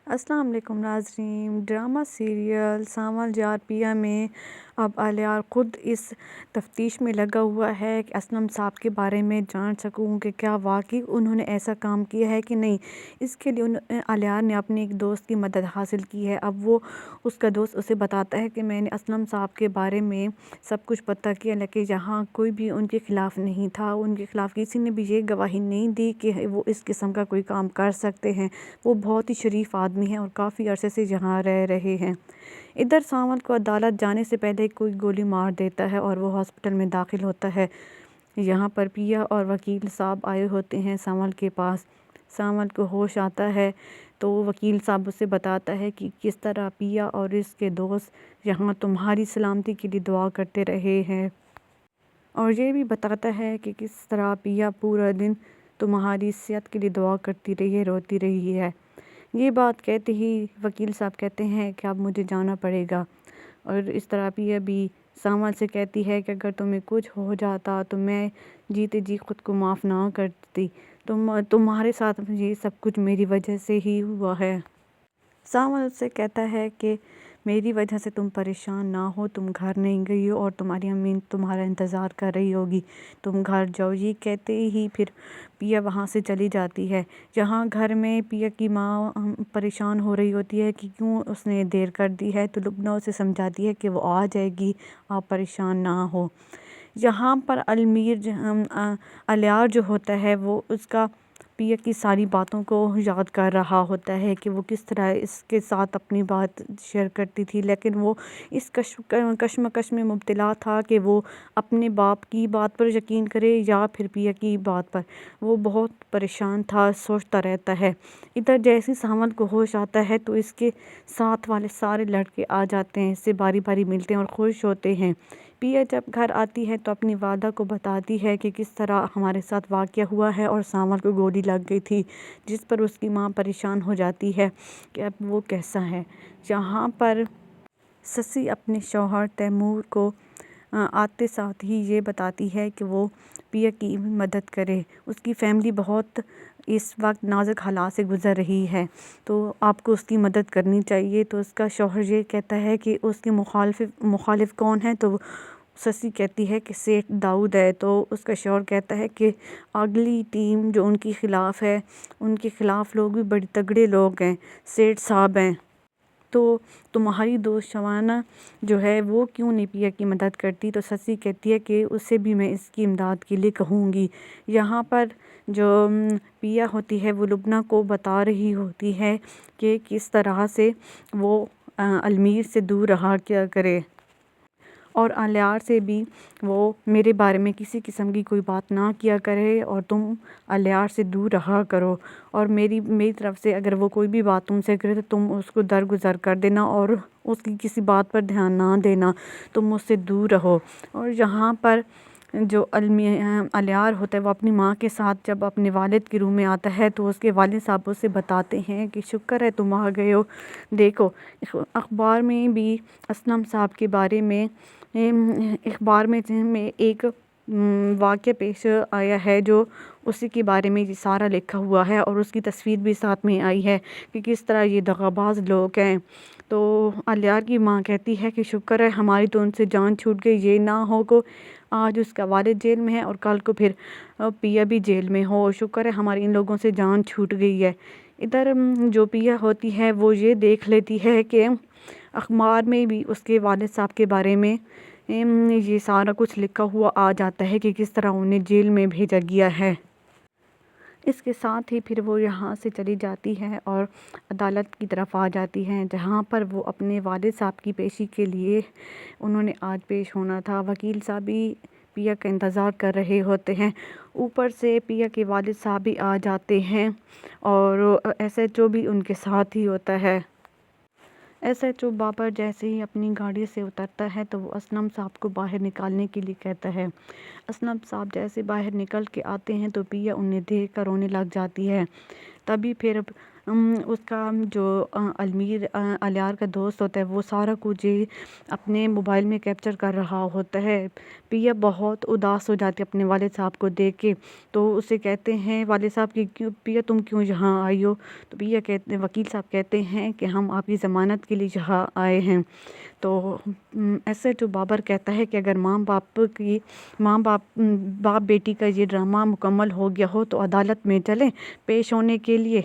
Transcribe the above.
السلام علیکم ناظرین، ڈرامہ سیریل سانول جار پیا میں اب الیار خود اس تفتیش میں لگا ہوا ہے کہ اسلم صاحب کے بارے میں جان سکوں کہ کیا واقعی انہوں نے ایسا کام کیا ہے کہ نہیں۔ اس کے لیے الیار نے اپنے ایک دوست کی مدد حاصل کی ہے۔ اب وہ اس کا دوست اسے بتاتا ہے کہ میں نے اسلم صاحب کے بارے میں سب کچھ پتہ کیا، لیکن یہاں کوئی بھی ان کے خلاف نہیں تھا، ان کے خلاف کسی نے بھی یہ گواہی نہیں دی کہ وہ اس قسم کا کوئی کام کر سکتے ہیں۔ وہ بہت ہی شریف آدمی ہیں اور کافی عرصے سے یہاں رہ رہے ہیں۔ ادھر سانول کو عدالت جانے سے پہلے کوئی گولی مار دیتا ہے اور وہ ہاسپٹل میں داخل ہوتا ہے۔ یہاں پر پیا اور وکیل صاحب آئے ہوتے ہیں سانول کے پاس۔ سانول کو ہوش آتا ہے تو وکیل صاحب اسے بتاتا ہے کہ کس طرح پیا اور اس کے دوست یہاں تمہاری سلامتی کے لیے دعا کرتے رہے ہیں، اور یہ بھی بتاتا ہے کہ کس طرح پیا پورا دن تمہاری صحت کے لیے دعا کرتی رہی ہے، روتی رہی ہے۔ یہ بات کہتے ہی وکیل صاحب کہتے ہیں کہ اب مجھے جانا پڑے گا، اور اس طرح پیا بھی سانول سے کہتی ہے کہ اگر تمہیں کچھ ہو جاتا تو میں جیتے جی خود کو معاف نہ کرتی، تمہارے ساتھ یہ سب کچھ میری وجہ سے ہی ہوا ہے۔ سانول سے کہتا ہے کہ میری وجہ سے تم پریشان نہ ہو، تم گھر نہیں گئی ہو اور تمہاری امی تمہارا انتظار کر رہی ہوگی، تم گھر جاؤ۔ یہ کہتے ہی پھر پیا وہاں سے چلی جاتی ہے۔ یہاں گھر میں پیا کی ماں پریشان ہو رہی ہوتی ہے کہ کیوں اس نے دیر کر دی ہے، تو لبنہ اسے سمجھاتی ہے کہ وہ آ جائے گی، آپ پریشان نہ ہو۔ یہاں پر الیار جو ہوتا ہے وہ اس کا پیا کی ساری باتوں کو یاد کر رہا ہوتا ہے کہ وہ کس طرح اس کے ساتھ اپنی بات شیئر کرتی تھی، لیکن وہ اس کشمکش میں مبتلا تھا کہ وہ اپنے باپ کی بات پر یقین کرے یا پھر پیا کی بات پر۔ وہ بہت پریشان تھا، سوچتا رہتا ہے۔ ادھر جیسے سانول کو ہوش آتا ہے تو اس کے ساتھ والے سارے لڑکے آ جاتے ہیں، اس سے باری باری ملتے ہیں اور خوش ہوتے ہیں۔ پیا جب گھر آتی ہے تو اپنی والدہ کو بتاتی ہے کہ کس طرح ہمارے ساتھ واقعہ ہوا ہے اور سانول کو گولی لگ گئی تھی، جس پر اس کی ماں پریشان ہو جاتی ہے کہ اب وہ کیسا ہے۔ یہاں پر سسی اپنے شوہر تیمور کو آتے ساتھ ہی یہ بتاتی ہے کہ وہ پیا کی مدد کرے، اس کی فیملی بہت اس وقت نازک حالات سے گزر رہی ہے، تو آپ کو اس کی مدد کرنی چاہیے۔ تو اس کا شوہر یہ کہتا ہے کہ اس کے مخالف کون ہے، تو سسی کہتی ہے کہ سیٹھ داؤد ہے، تو اس کا شوہر کہتا ہے کہ اگلی ٹیم جو ان کے خلاف ہے، ان کے خلاف لوگ بھی بڑے تگڑے لوگ ہیں، سیٹھ صاحب ہیں، تو تمہاری دوست شوانہ جو ہے وہ کیوں نہیں پیا کی مدد کرتی۔ تو سسی کہتی ہے کہ اسے بھی میں اس کی امداد کے لیے کہوں گی۔ یہاں پر جو پیا ہوتی ہے وہ لبنہ کو بتا رہی ہوتی ہے کہ کس طرح سے وہ المیر سے دور رہا کیا کرے، اور الیار سے بھی وہ میرے بارے میں کسی قسم کی کوئی بات نہ کیا کرے، اور تم الیار سے دور رہا کرو، اور میری طرف سے اگر وہ کوئی بھی بات تم سے کرے تو تم اس کو درگزر کر دینا اور اس کی کسی بات پر دھیان نہ دینا، تم اس سے دور رہو۔ اور یہاں پر جو الیار ہوتا ہے وہ اپنی ماں کے ساتھ جب اپنے والد کے روم میں آتا ہے تو اس کے والد صاحب اسے بتاتے ہیں کہ شکر ہے تم آ گئے ہو، دیکھو اخبار میں بھی اسلم صاحب کے بارے میں اخبار میں ایک واقعہ پیش آیا ہے جو اسی کے بارے میں یہ سارا لکھا ہوا ہے، اور اس کی تصویر بھی ساتھ میں آئی ہے کہ کس طرح یہ دغاباز لوگ ہیں۔ تو الیار کی ماں کہتی ہے کہ شکر ہے ہماری تو ان سے جان چھوٹ گئی، یہ نہ ہو کو آج اس کا والد جیل میں ہے اور کل کو پھر پیا بھی جیل میں ہو، شکر ہے ہماری ان لوگوں سے جان چھوٹ گئی ہے۔ ادھر جو پیا ہوتی ہے وہ یہ دیکھ لیتی ہے کہ اخبار میں بھی اس کے والد صاحب کے بارے میں یہ سارا کچھ لکھا ہوا آ جاتا ہے کہ کس طرح انہیں جیل میں بھیجا گیا ہے۔ اس کے ساتھ ہی پھر وہ یہاں سے چلی جاتی ہے اور عدالت کی طرف آ جاتی ہے، جہاں پر وہ اپنے والد صاحب کی پیشی کے لیے انہوں نے آج پیش ہونا تھا۔ وکیل صاحب بھی پیا کا انتظار کر رہے ہوتے ہیں، اوپر سے پیا کے والد صاحب بھی آ جاتے ہیں، اور ایس ایچ او بھی ان کے ساتھ ہی ہوتا ہے۔ ایس ایچ او بابر جیسے ہی اپنی گاڑی سے اترتا ہے تو وہ اسلم صاحب کو باہر نکالنے کے لیے کہتا ہے۔ اسلم صاحب جیسے باہر نکل کے آتے ہیں تو پیا انہیں دیکھ کر رونے لگ جاتی ہے۔ تبھی پھر اس کا جو علمیر الیار کا دوست ہوتا ہے وہ سارا کچھ اپنے موبائل میں کیپچر کر رہا ہوتا ہے۔ پیا بہت اداس ہو جاتی ہے اپنے والد صاحب کو دیکھ کے، تو اسے کہتے ہیں والد صاحب کہ پیا تم کیوں یہاں آئی ہو؟ تو پیا وکیل صاحب کہتے ہیں کہ ہم آپ کی ضمانت کے لیے یہاں آئے ہیں۔ تو ایسے جو بابر کہتا ہے کہ اگر باپ بیٹی کا یہ ڈرامہ مکمل ہو گیا ہو تو عدالت میں چلیں پیش ہونے کے لیے۔